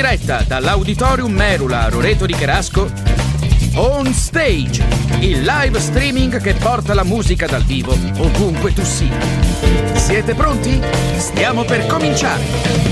diretta dall'Auditorium Merula a Roreto di Cherasco, On Stage, il live streaming che porta la musica dal vivo ovunque tu sia. Siete pronti? Stiamo per cominciare!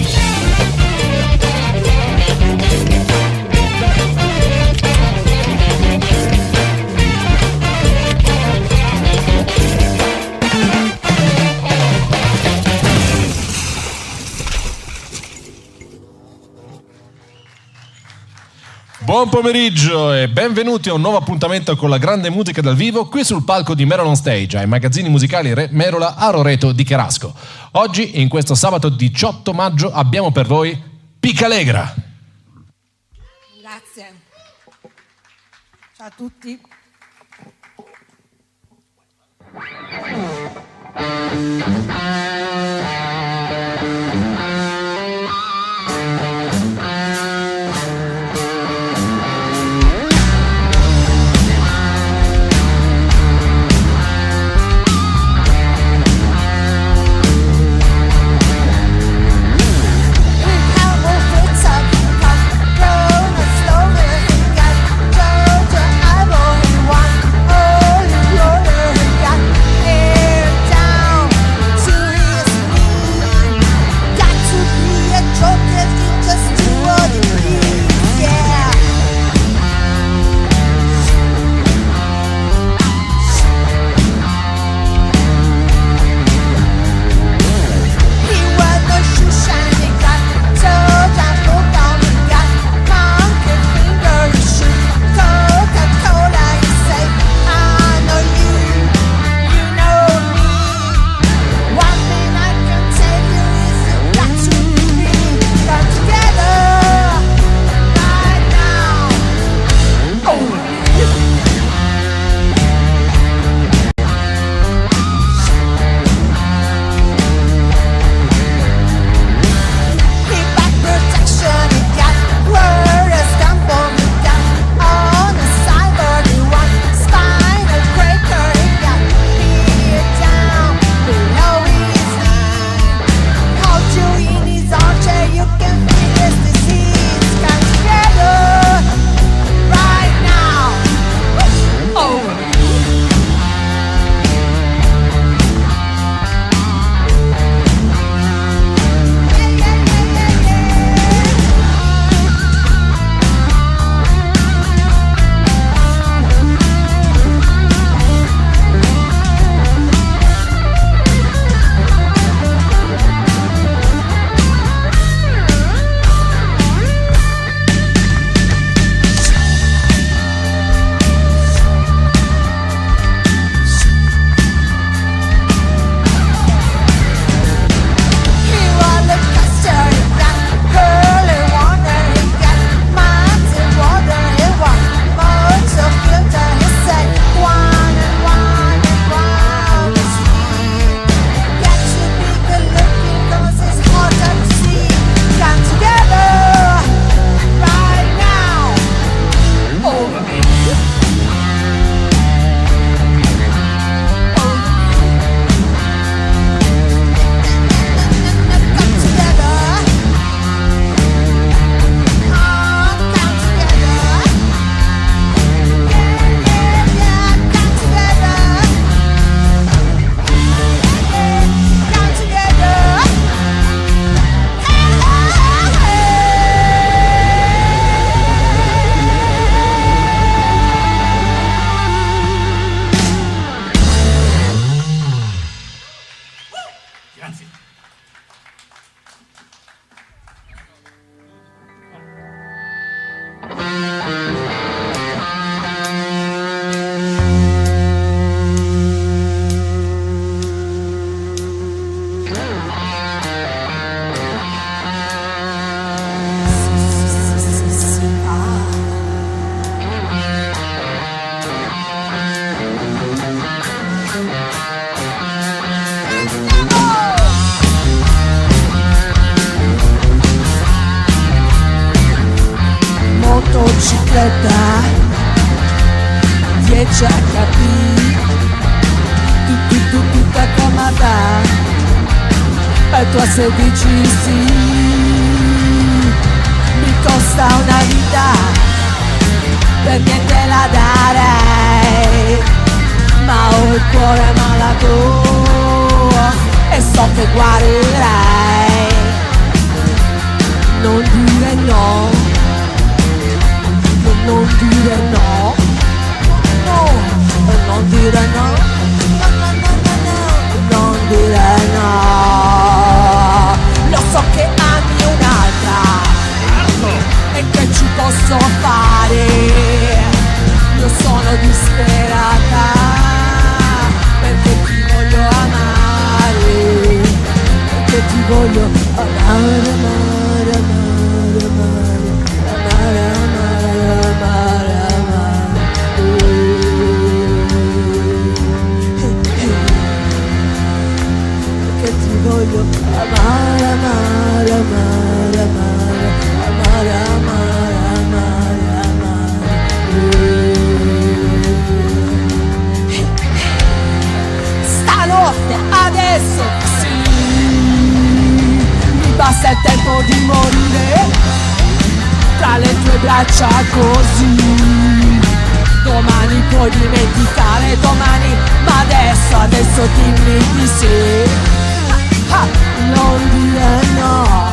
Buon pomeriggio e benvenuti a un nuovo appuntamento con la grande musica dal vivo qui sul palco di Merula On Stage, ai magazzini musicali Merula a Roreto di Cherasco. Oggi, in questo sabato 18 maggio, abbiamo per voi Picalegra. Grazie. Ciao a tutti. motocicletta 10 HP tutta comoda e tu a 16 sì, mi cuore malato e so che guarirei. Non dire no, non dire no, no, non dire no, non dire no. Lo so che ami un'altra e che ci posso fare. Io sono disperata perché ti voglio amare, perché ti voglio amare, amare, amare, amare, amare, amare, amare, perché ti voglio amare, amare, amare, amare, amare, amare, amare, amare. Stanotte, adesso sì, mi basta il tempo di morire tra le tue braccia così. Domani puoi dimenticare domani, ma adesso dimmi di sì. Non dire no.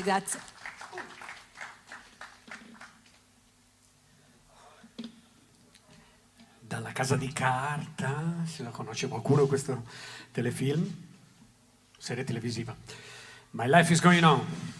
Grazie. Dalla casa di carta, se la conosce qualcuno questo telefilm? Serie televisiva. My Life is Going On.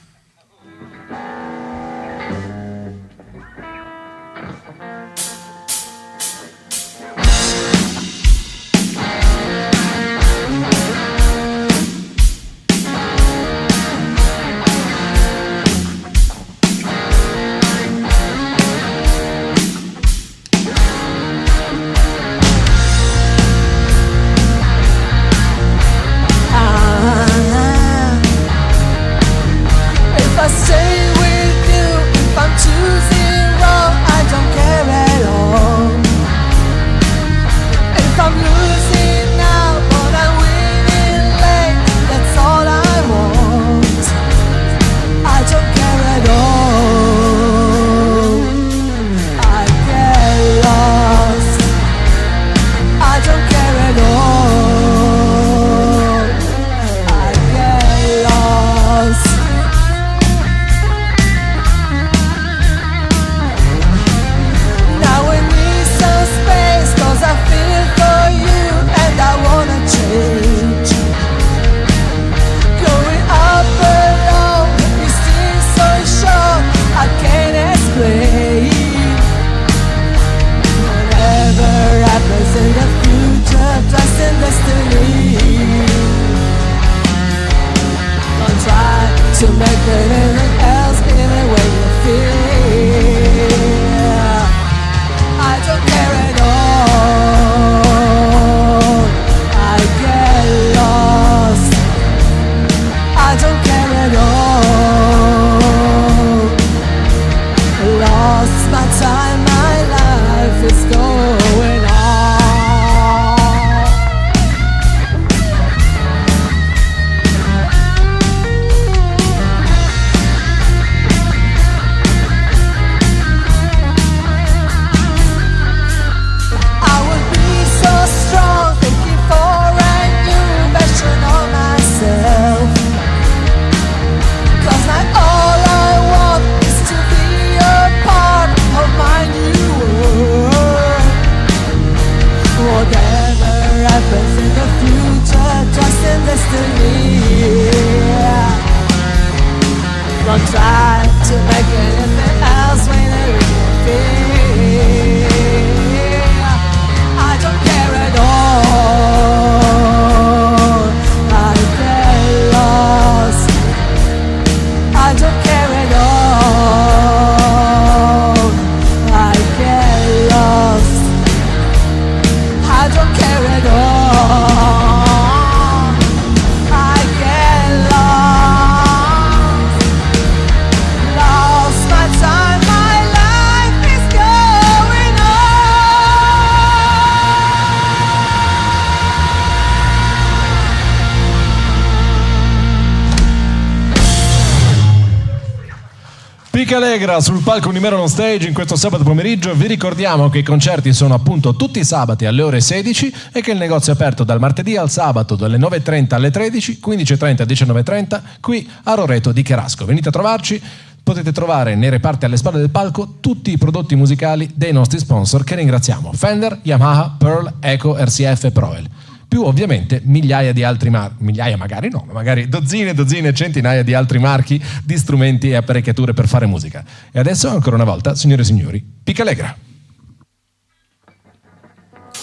Picalegra sul palco di Meron Stage in questo sabato pomeriggio. Vi ricordiamo che i concerti sono appunto tutti i sabati alle ore 16 e che il negozio è aperto dal martedì al sabato dalle 9.30 alle 13, 15.30 a 19.30 qui a Roreto di Cherasco. Venite a trovarci. Potete trovare nei reparti alle spalle del palco tutti i prodotti musicali dei nostri sponsor che ringraziamo: Fender, Yamaha, Pearl, Eco, RCF e Proel. Più ovviamente migliaia di altri migliaia magari no, ma magari dozzine e dozzine, centinaia di altri marchi di strumenti e apparecchiature per fare musica. E adesso ancora una volta, signore e signori, Picalegra.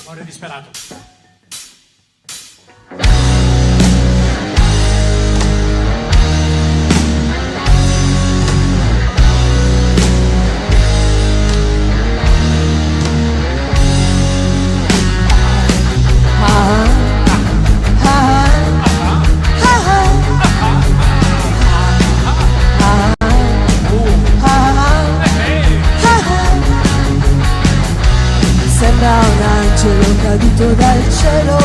Amore disperato. Sembra un angelo caduto dal cielo,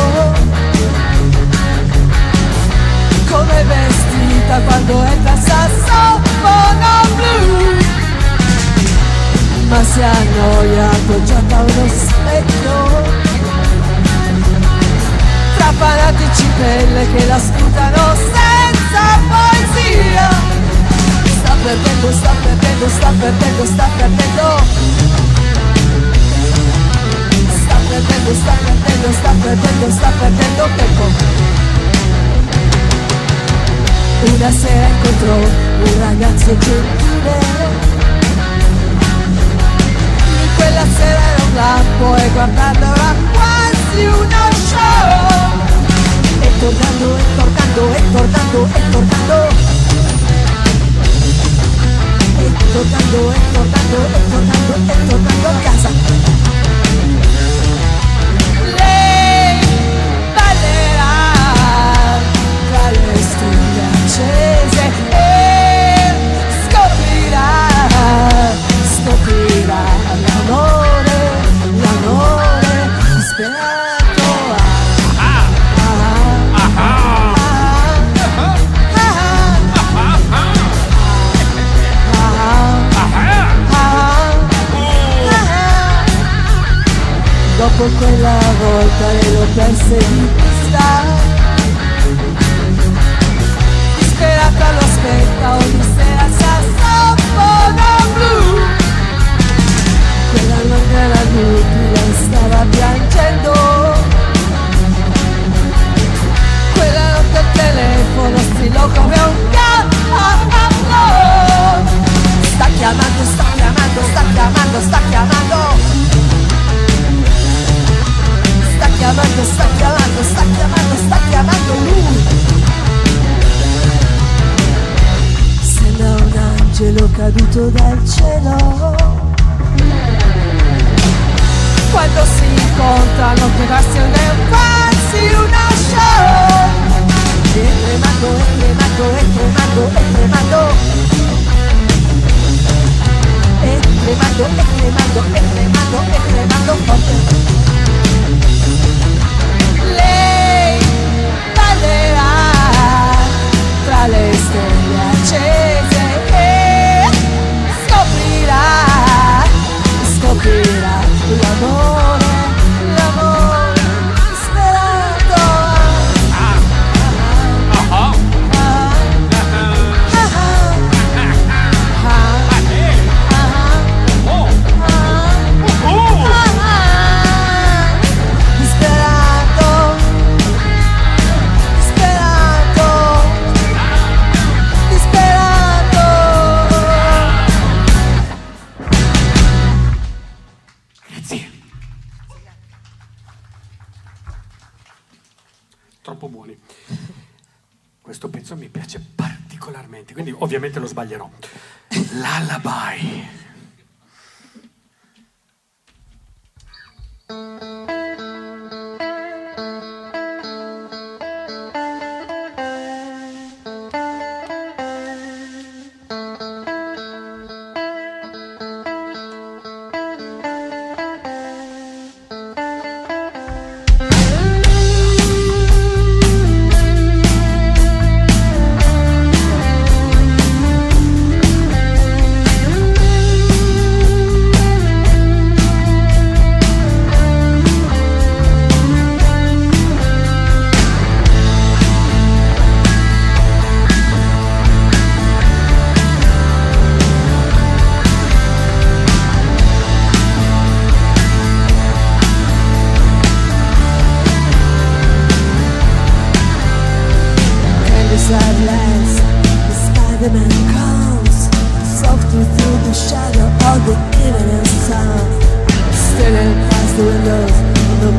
come vestita quando entra sassofono blu, ma si annoia appoggiata a uno specchio, tra fanatici belle che la scrutano senza poesia. Sta perdendo, sta perdendo, sta perdendo, sta perdendo. Sta perdendo, sta perdendo, sta perdendo, sta perdendo tempo. Una sera incontrò un ragazzo gentile, in quella sera era un lampo e guardarlo era quasi uno show. E tornando, e tornando, e tornando, e tornando, e tornando, e tornando, e tornando, e tornando a casa. Tra le stelle accese e scoprirà l'amore disperato. Dopo quella volta l'ho perse di vista. Disperata lo aspetta ogni sera sassofono blu. Quella non era inutile, stava piangendo. Quella notte al telefono strillò come un cavallo. Sta chiamando, sta chiamando, sta chiamando, sta chiamando. Sta chiamando, sta chiamando, sta chiamando, sta chiamando lui. Sembra un angelo caduto dal cielo. Quando si incontrano che farsi quasi una show. E tremando, e tremando, e tremando, e tremando. E tremando, e tremando, e tremando, e tremando forte. Lei ballerà tra le stelle accese e scoprirà l'amore disperato. Troppo buoni. Questo pezzo mi piace particolarmente, quindi ovviamente lo sbaglierò. Lullaby.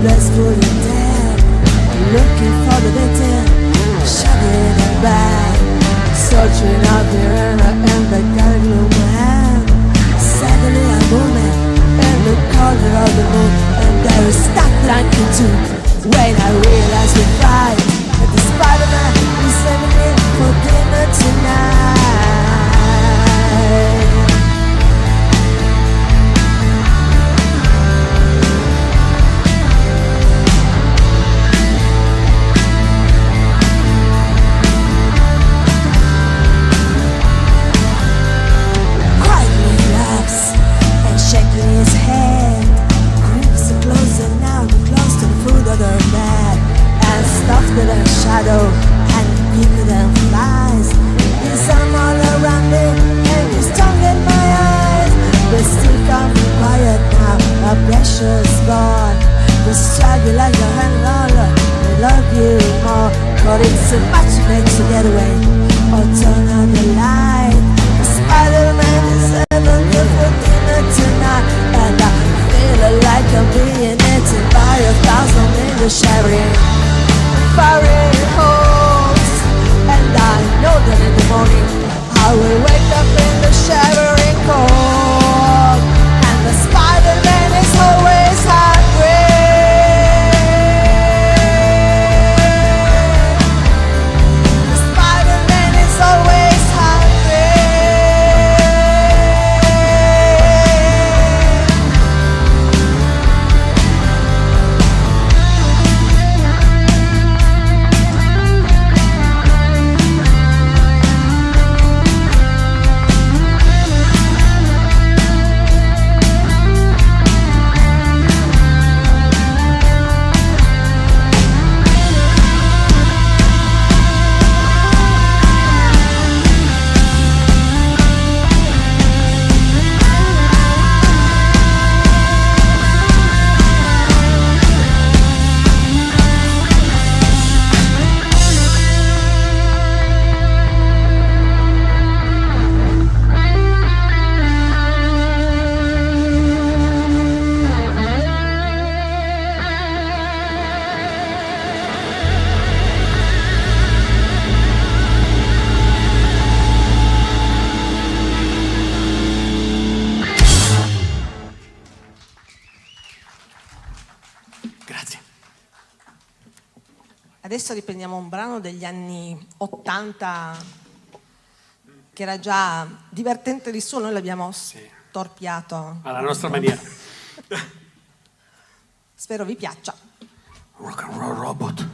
blissful intent, looking for the victim, shoving it back, searching out there in the dark gloom hand. Suddenly I'm moving in the corner of the moon, and there is stuck like a tooth. When I realize we fight, that the Spider-Man is sending me for dinner tonight. Shaking his head, creeps are closer now, close to the foot of the bed, and softer than shadow, and quicker than flies. He's all around me, and he's tongue in my eyes. But still can't be quiet now, our pressure's gone. We struggle like a handballer, we love you more, but it's so much makes you get away, or turn on the light. The Spider-Man is ever good for dinner tonight, and I feel like I'm being eaten by 1,000 windows sharing, firing holes. And I know that in the morning I will wake up in the shivering cold, and the Spider-Man is always hungry. The Spider-Man is always hungry. Grazie. Adesso riprendiamo un brano degli anni 80 che era già divertente di suo, noi l'abbiamo storpiato Alla nostra maniera. Spero vi piaccia. Rock and roll robot.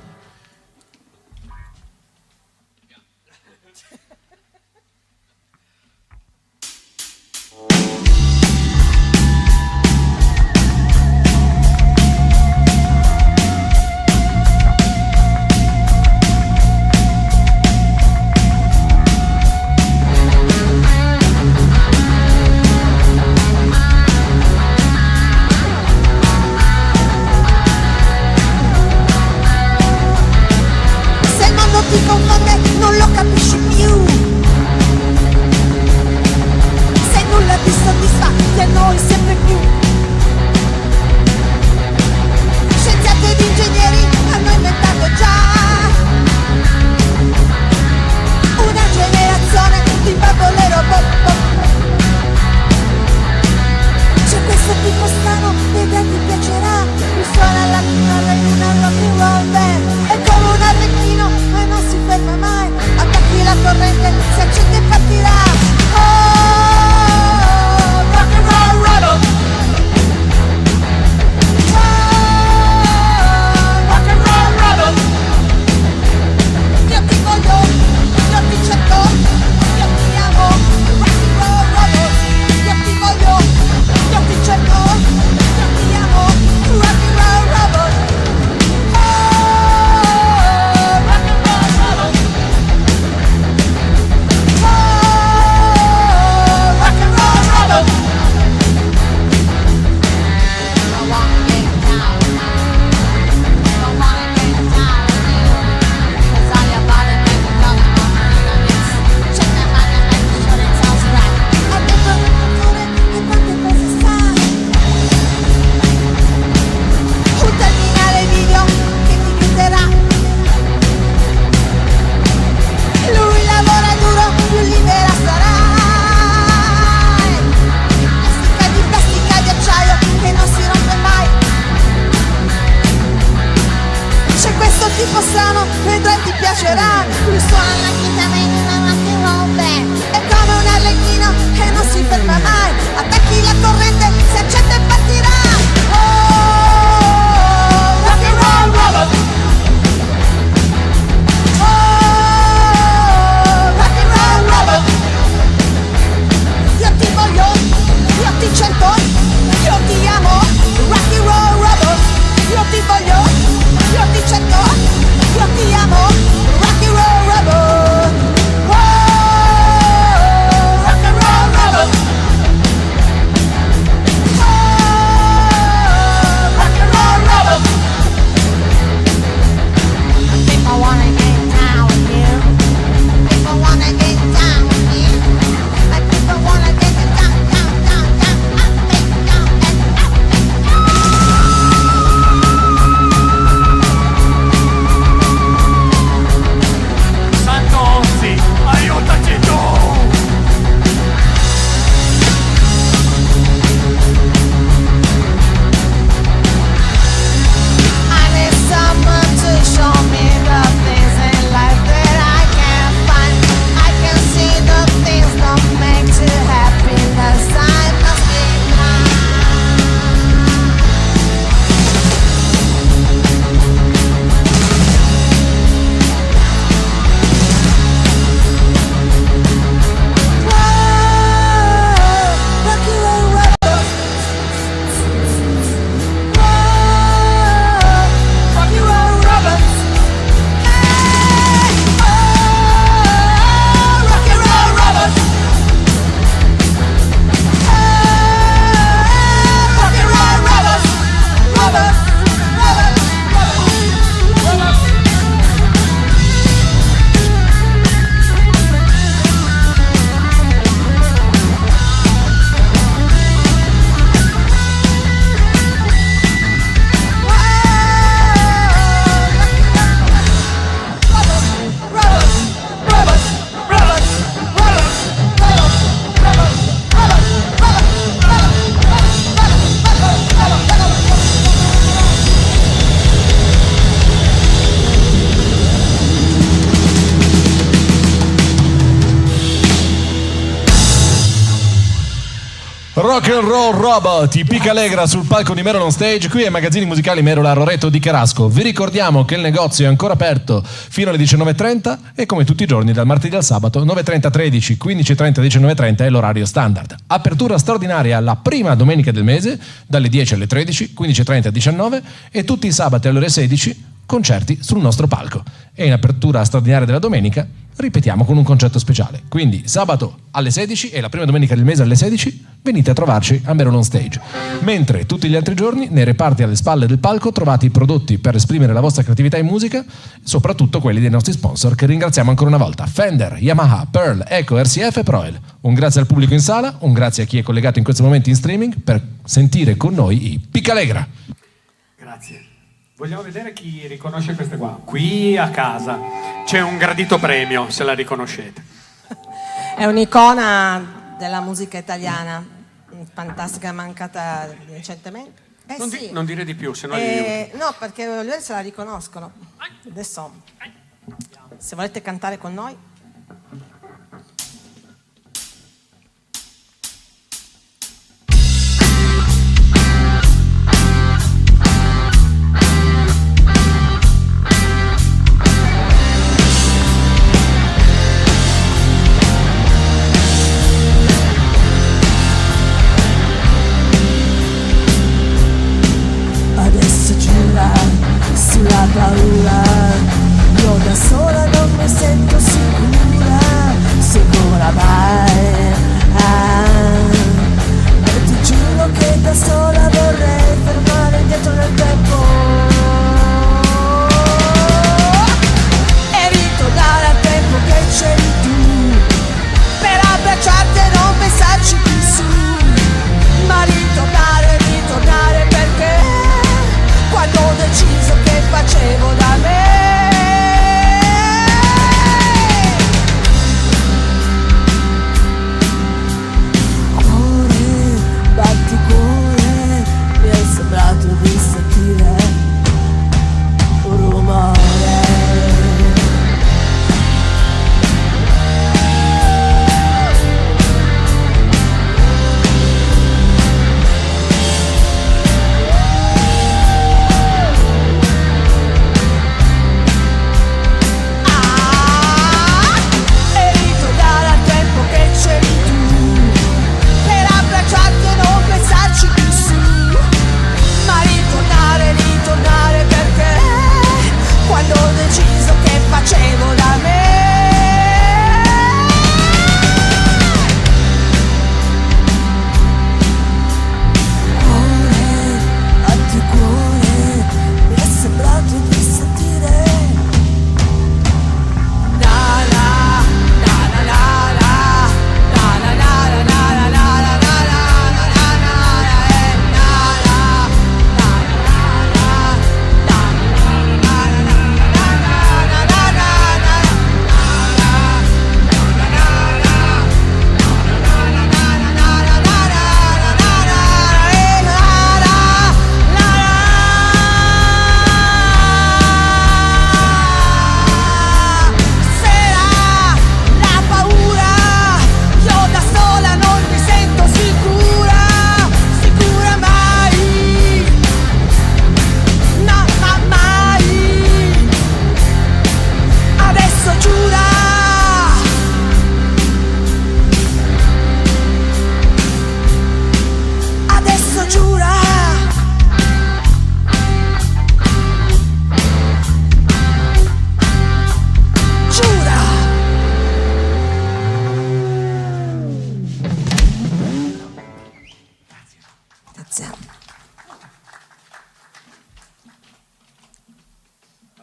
ritmo, vedrai ti piacerà. Lui suona la chitarra in una rock and roll band, è come un arlecchino che non si ferma mai. Attacchi la corrente, si accende e partirà. Oh, rock and roll robot. Oh, rock and roll robot. Io ti voglio, io ti cerco, io ti amo. Rock and roll robot. Io ti voglio, io ti cerco, io ti amo. Rock and roll robot. Oh, rock and roll robot. Oh, rock and roll robot. People wanna get down with you. People wanna get down with you. Like people wanna get down, down, down, down, up, down, and up. Santozzi, aiutaci tu! I need someone to show me the things in life that I can't find. I can see the things don't make to happiness. I must be mine. Whoa, rocky roll robot. Whoa, rocky roll robot. Hey, oh, rocky roll robot. Hey, rocky roll robot. Robot, robot, robot, robot. Rock and Roll Robot, i Pica Allegra sul palco di Meron on Stage, qui ai Magazzini Musicali Merola Roreto di Cherasco. Vi ricordiamo che il negozio è ancora aperto fino alle 19.30 e come tutti i giorni dal martedì al sabato 9.30 13, 15.30 19.30 è l'orario standard. Apertura straordinaria la prima domenica del mese dalle 10 alle 13, 15.30 19 e tutti i sabati alle ore 16 concerti sul nostro palco. E in apertura straordinaria della domenica ripetiamo con un concerto speciale. Quindi sabato alle 16 e la prima domenica del mese alle 16 venite a trovarci a Meron on Stage. Mentre tutti gli altri giorni nei reparti alle spalle del palco trovate i prodotti per esprimere la vostra creatività in musica, soprattutto quelli dei nostri sponsor che ringraziamo ancora una volta: Fender, Yamaha, Pearl, Eco, RCF e Proel. Un grazie al pubblico in sala, un grazie a chi è collegato in questo momento in streaming per sentire con noi i Pica Allegra. Grazie. Vogliamo vedere chi riconosce queste qua. Qui a casa c'è un gradito premio, se la riconoscete. È un'icona della musica italiana, fantastica, mancata recentemente. Non dire di più, se no gli no, perché loro se la riconoscono. Adesso, se volete cantare con noi. Adesso giura sulla paura, io da sola non mi sento sicura mai. E ti giuro che da sola vorrei fermare indietro nel tempo e ritornare al tempo che c'eri tu, per abbracciarti e non pensarci più su, ma ritornare perché quando ho deciso che facevo da me. Cuore, batti cuore,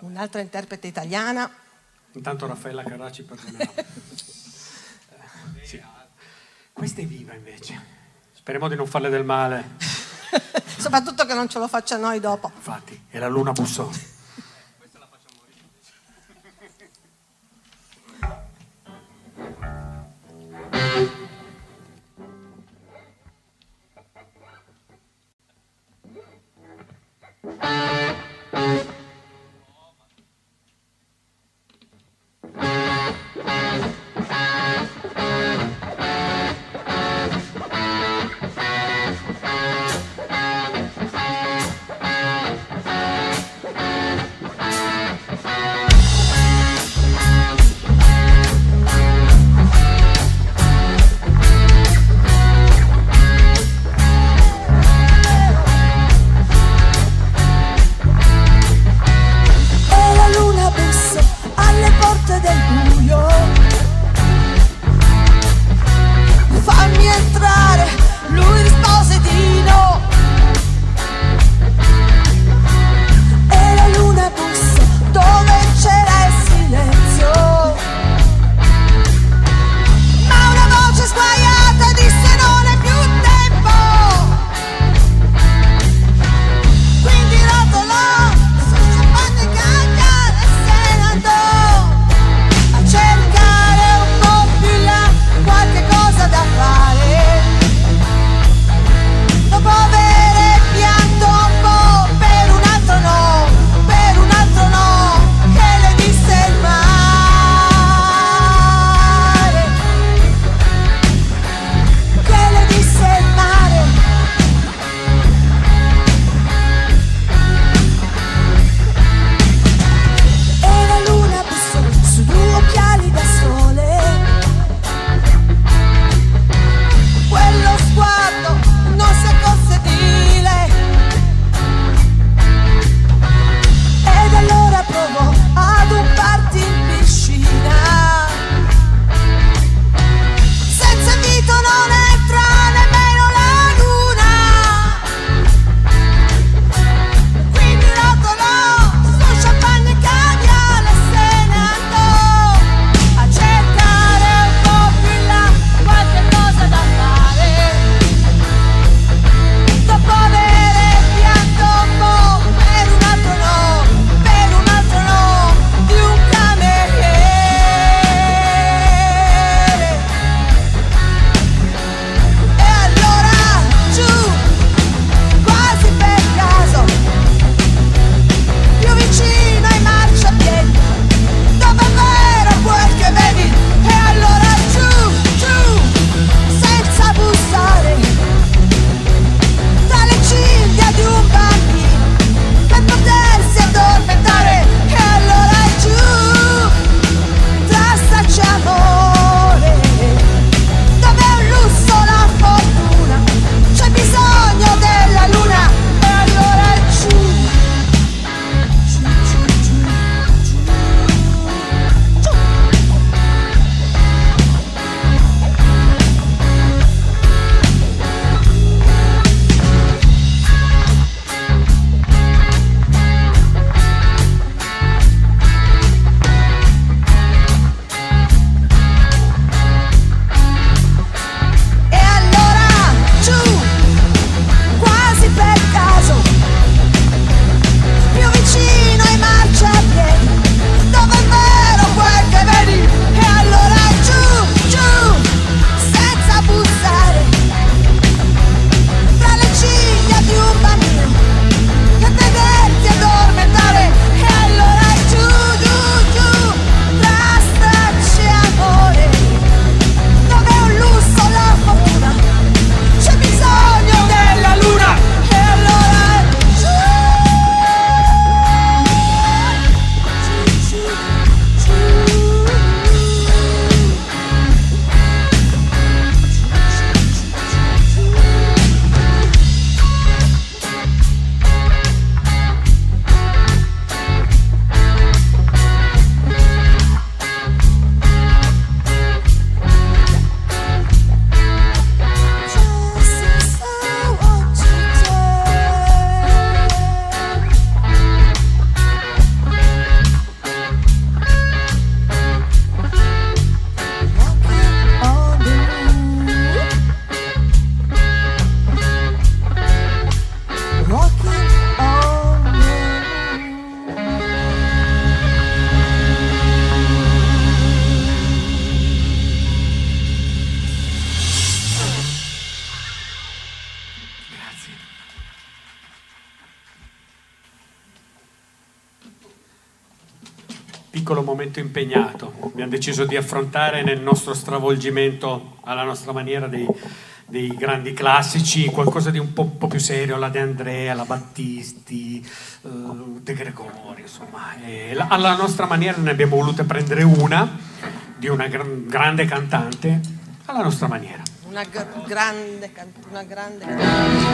un'altra interprete italiana. Intanto Raffaella Carrà ci perdonerà. Sì. Questa è viva invece. Speriamo di non farle del male. Soprattutto che non ce lo faccia a noi dopo. Infatti, è la Luna Bussoni. piccolo momento impegnato. Abbiamo deciso di affrontare nel nostro stravolgimento alla nostra maniera dei grandi classici, qualcosa di un po' più serio, la De Andrea, la Battisti, De Gregori, insomma. E alla nostra maniera ne abbiamo volute prendere una di una grande cantante, alla nostra maniera. Una grande cantante.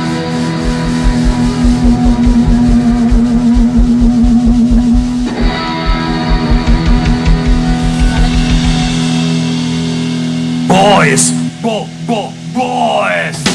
Boys! Boys!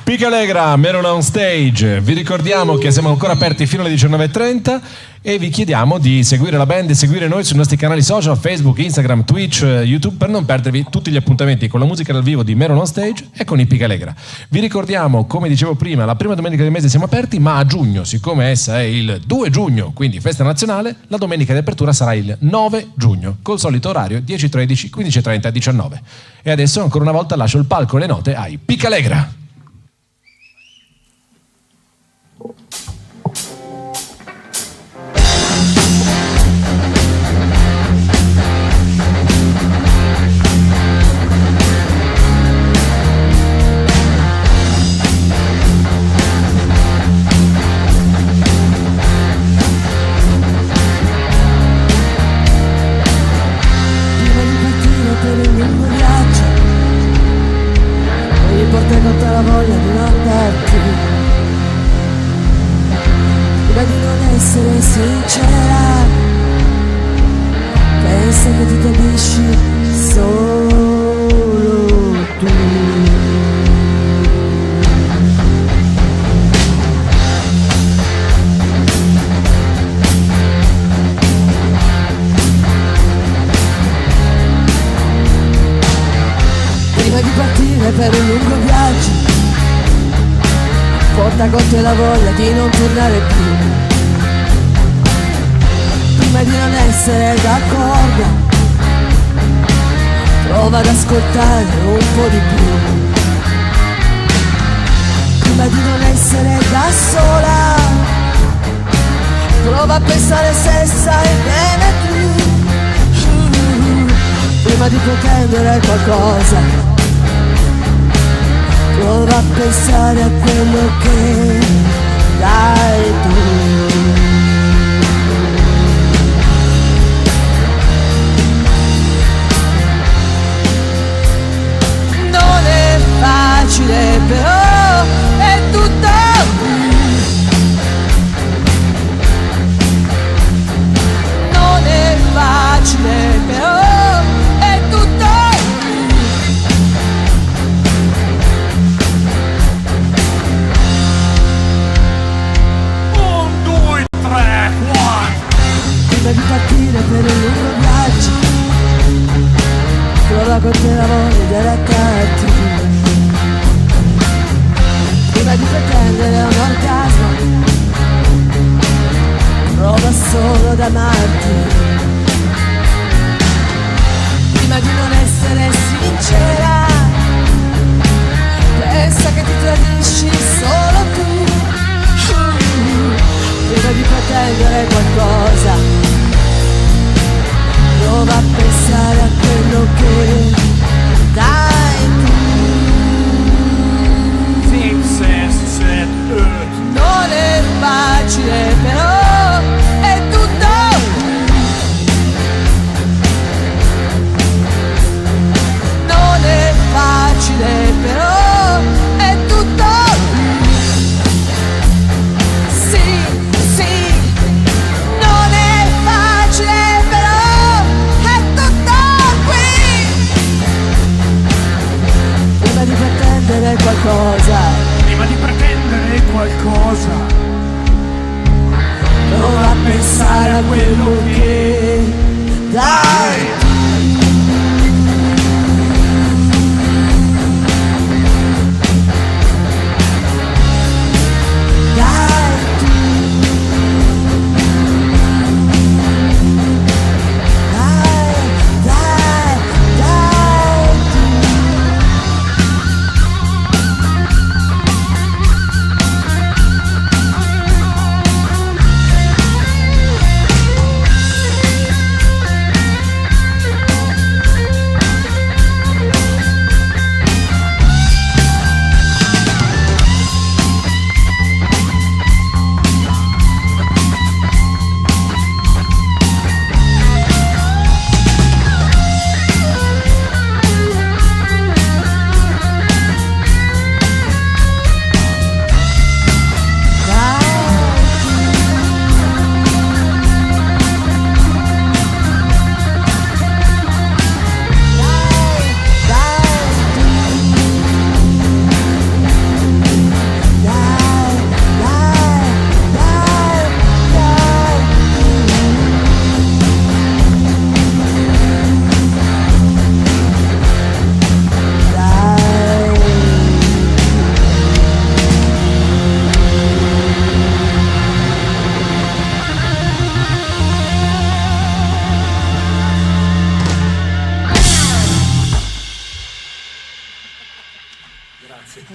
Pica Allegra, Merona on Stage. Vi ricordiamo che siamo ancora aperti fino alle 19:30 e vi chiediamo di seguire la band e seguire noi sui nostri canali social, Facebook, Instagram, Twitch, YouTube, per non perdervi tutti gli appuntamenti con la musica dal vivo di Merona on Stage e con i Pica Allegra. Vi ricordiamo, come dicevo prima, la prima domenica del mese siamo aperti, ma a giugno, siccome essa è il 2 giugno, quindi festa nazionale, la domenica di apertura sarà il 9 giugno, col solito orario 10:13, 15:30, 19. E adesso ancora una volta lascio il palco e le note ai Pica Allegra. pensa che ti tradisci solo tu. Prima di partire per un lungo viaggio, porta con te la voglia di non tornare più. Prima di non essere d'accordo, prova ad ascoltare un po' di più. Prima di non essere da sola, prova a pensare se sai bene tu. Prima di pretendere qualcosa, prova a pensare a quello che dai tu. Non è facile però è tutto qui. Non è facile però è tutto qui. Un, due, tre, quattro. Prima di partire per un lungo viaggio, prova con te la voglia di adattarti. Prima di pretendere un orgasmo, prova solo ad amarti. Prima di non essere sincera, pensa che ti tradisci solo tu. Prima di pretendere qualcosa, prova a pensare a quello che dai tu. Non è facile però è tutto qui. Non è facile però è tutto qui. Sì, non è facile però è tutto qui. Prima di pretendere qualcosa, prova a pensare a quello che dai. Dai tu. Dai tu.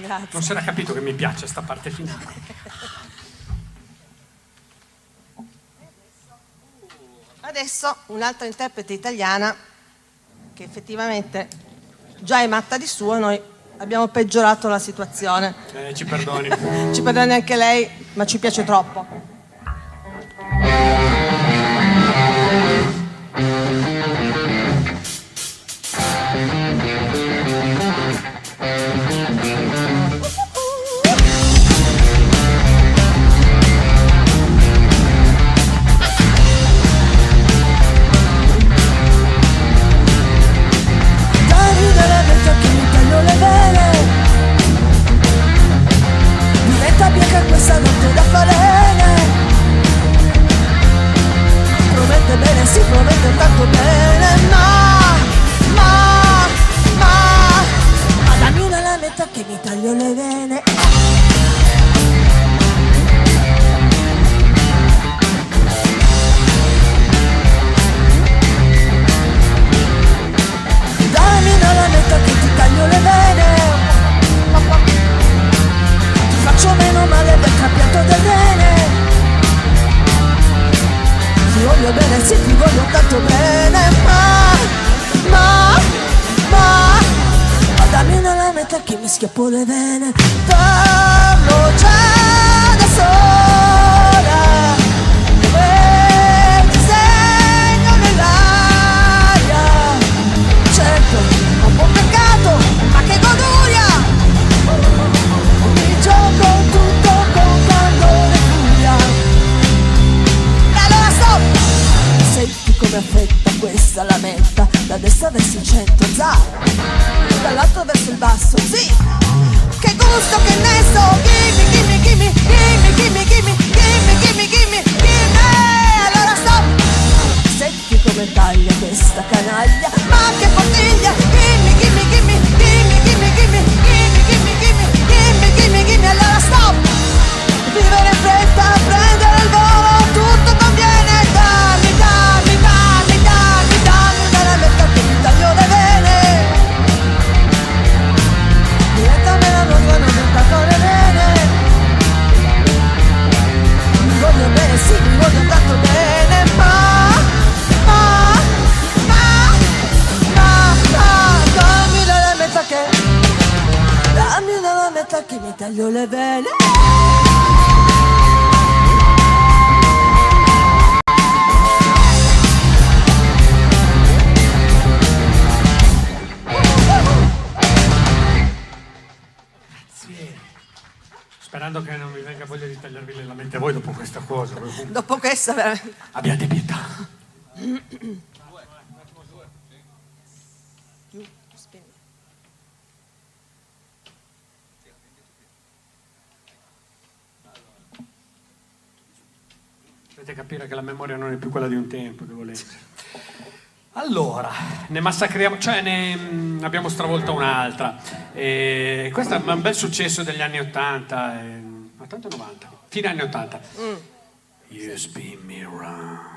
Grazie. Non si era capito che mi piace sta parte finale. Adesso un'altra interprete italiana che effettivamente già è matta di suo e noi abbiamo peggiorato la situazione. Ci perdoni. Ci perdoni anche lei, ma ci piace troppo. voglio bene, sì ti voglio tanto bene, ma dammi una lametta che mi schiappo le vene. Torno già da sola e ti segno nell'aria. Certo, un po' peccato, ma che goduria. Mi gioco tutto con candore e furia. E allora stop! Senti come affetta questa lamenta. Da destra verso il centro, za, dall'alto verso il basso, sì. Che gusto, che nesso. Gimme, gimme, gimme, gimme, gimme, gimme, gimme, gimme, gimme, gimme. Allora stop. Senti come taglia questa canaglia, ma che bottiglia. Gimme, gimme, gimme, gimme, gimme, gimme, gimme, gimme, gimme, gimme, gimme, gimme. Allora stop. Vivere in fretta, prendere il volo, tutto conviene. Dammi, dammi, dammi, dammi, dammi una lametta che mi taglio le vene. Diventamela nuova, non mi taglio le vene. Mi voglio bene, sì, mi voglio tanto bene, ma dammi una lametta che mi taglio le vene. Sperando che non vi venga voglia di tagliarvi le lamette a voi dopo questa cosa. Dopo questa veramente. Abbiate pietà. Dovete capire che la memoria non è più quella di un tempo, devo leggere. Allora, ne massacriamo, cioè ne abbiamo stravolta un'altra. Questo è un bel successo degli anni 80, 80 e 90, fine anni 80. You spin me round.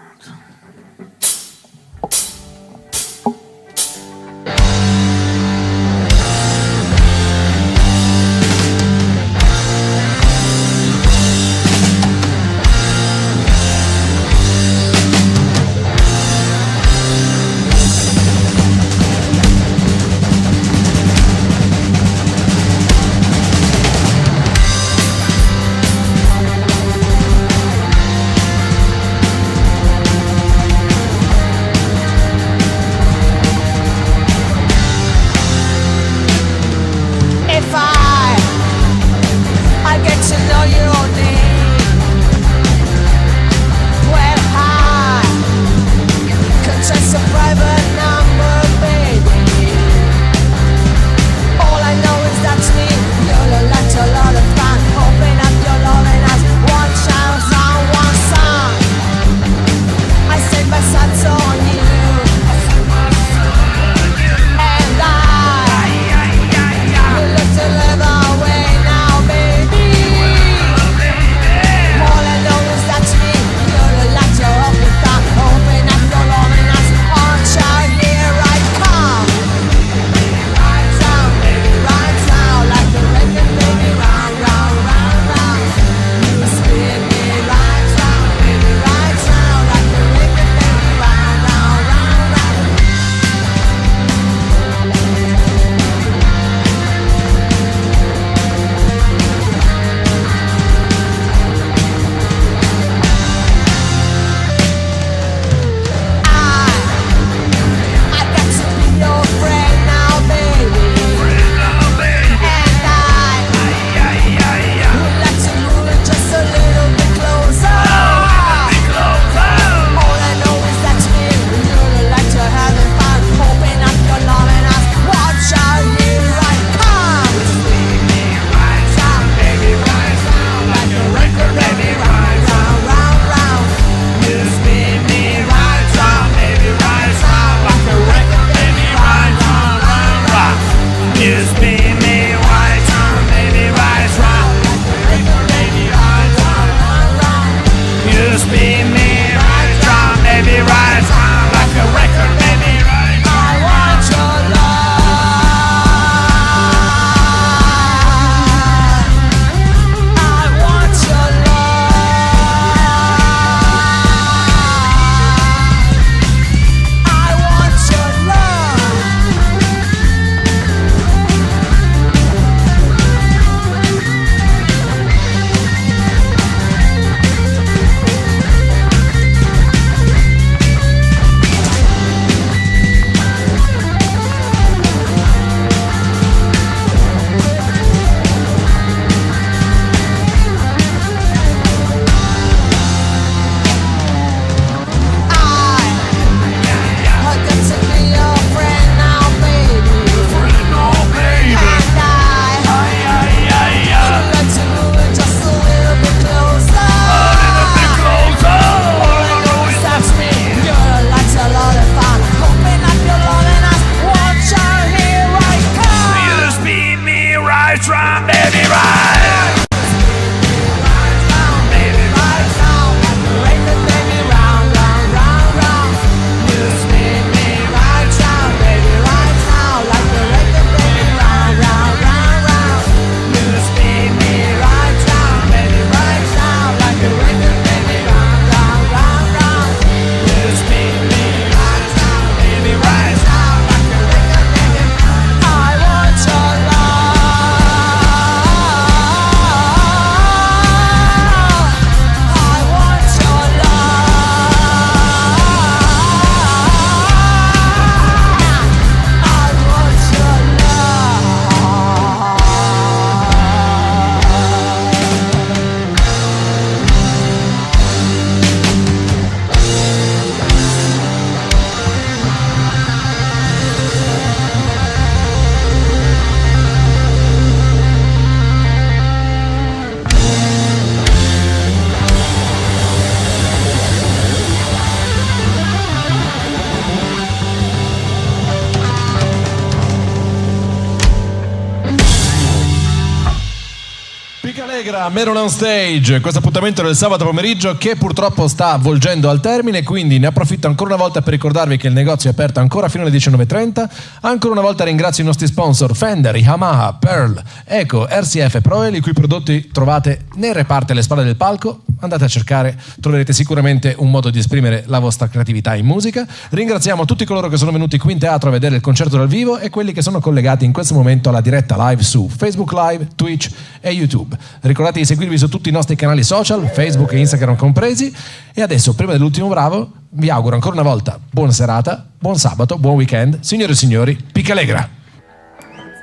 Allegra, Merula on Stage, questo appuntamento del sabato pomeriggio che purtroppo sta volgendo al termine, quindi ne approfitto ancora una volta per ricordarvi che il negozio è aperto ancora fino alle 19:30. Ancora una volta ringrazio i nostri sponsor Fender, Yamaha, Pearl, Eco, RCF e Proel, i cui prodotti trovate nei reparti alle spalle del palco. Andate a cercare, troverete sicuramente un modo di esprimere la vostra creatività in musica. Ringraziamo tutti coloro che sono venuti qui in teatro a vedere il concerto dal vivo e quelli che sono collegati in questo momento alla diretta live su Facebook Live, Twitch e YouTube. Ricordate di seguirvi su tutti i nostri canali social, Facebook e Instagram compresi. E adesso, prima dell'ultimo bravo, vi auguro ancora una volta buona serata, buon sabato, buon weekend. Signore e signori, Picca Allegra.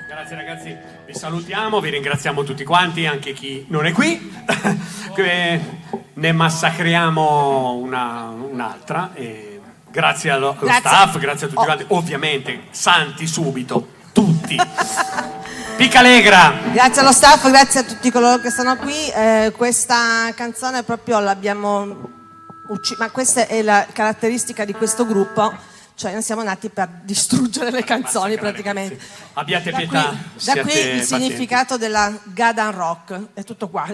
Grazie ragazzi, vi salutiamo, vi ringraziamo tutti quanti, anche chi non è qui. Ne massacriamo un'altra. E grazie allo staff, grazie a tutti quanti. Ovviamente, santi subito, tutti. Picca Allegra! Grazie allo staff, grazie a tutti coloro che sono qui. Questa canzone proprio l'abbiamo ma questa è la caratteristica di questo gruppo, cioè noi siamo nati per distruggere le canzoni praticamente. Sì. Abbiate pietà. Da qui il significato della Gadan Rock, è tutto qua.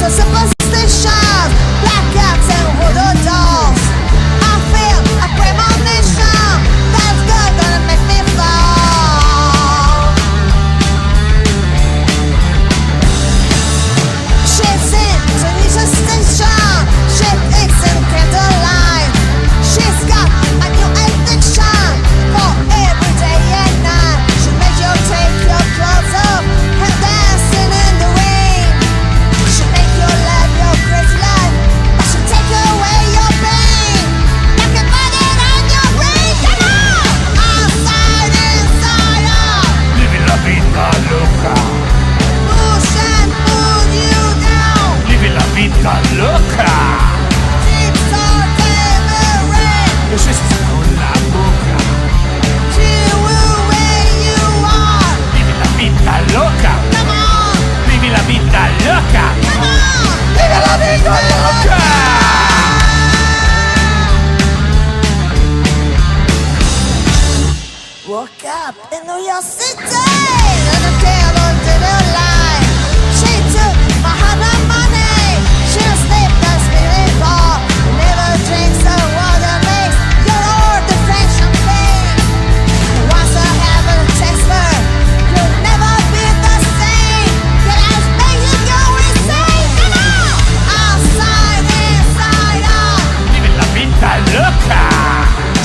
Superstitions, black cats and voodoo dolls. I feel a premonition that's gonna make me fall. She's in Tunisia station, she thinks in candlelight. She's got a new addiction for every day and night. She makes you take your clothes off and dancing in the rain. She make you live your crazy life, but she take away your pain. Like a button on your brain, come on! Outside, inside out. Living la vita loca. Push and pull you down. Living la vita loca. Keeps on delivering. E se sta con la bocca. To where you are. Living la vita loca. Come on, Vivi la vita loca. come on. Vivi la vita loca. Woke up in New York City and the devil didn't lie. She took my hard-earned money. She slept and spinning ball. Never drinks the water makes your old French champagne. Once I have a taster, you'll never be the same. Can I make you go insane? Come on! Outside, inside out. Vivi la vita loca.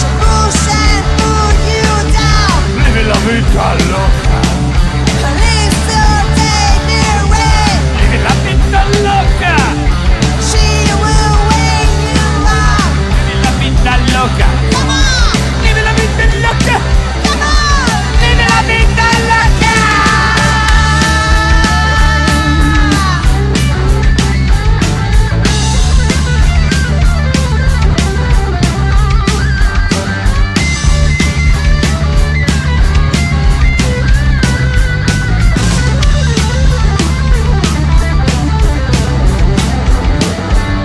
She push and pull you down. Vivi la vita loca. Leave your dangerous. Vivi la vita loca. She will wake you up. Vivi la vita loca. Come on, Vivi la vita loca. come on. Vivi la vita loca.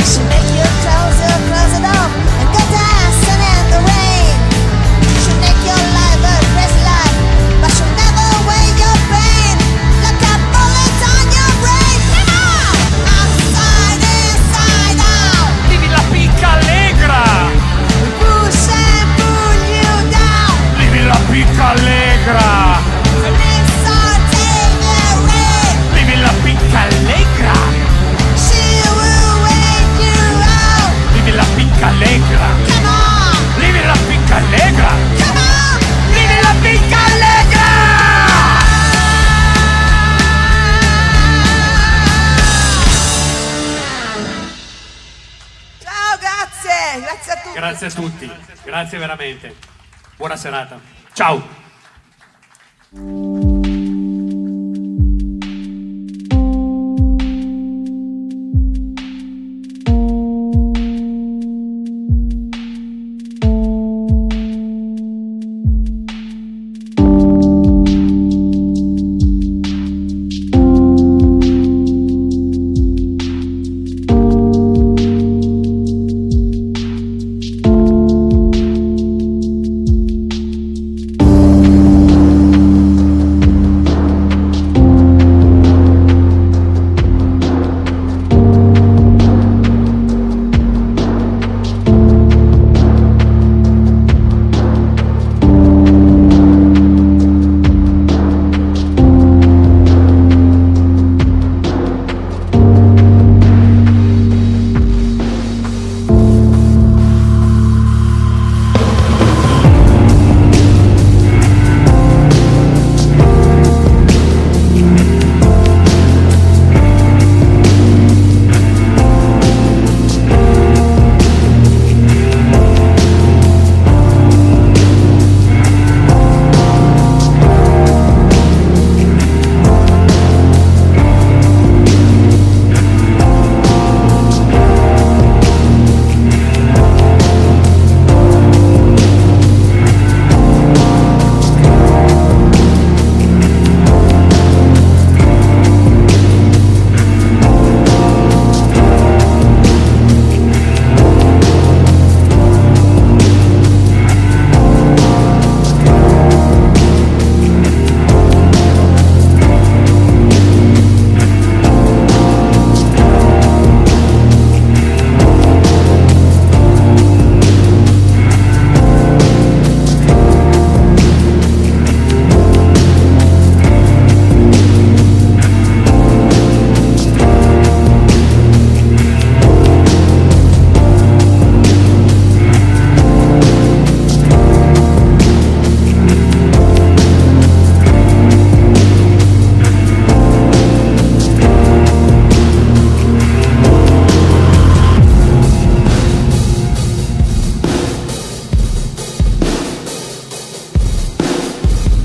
She make you close it off and go dancing in the rain. She make your life a crazy life, but she'll never weigh your pain. Like a bullet on your brain. Come on, outside, inside out. Vivi la picca allegra. Push and pull you down. Vivi la picca allegra. Lips are dangerous. Vivi la picca allegra. She will wake you up. Vivi la picca allegra. Come on, Vivi la picca allegra. come on. Vivi la picca allegra. Ciao, grazie, grazie a tutti. Grazie a tutti. Grazie veramente. Buona serata. Ciao.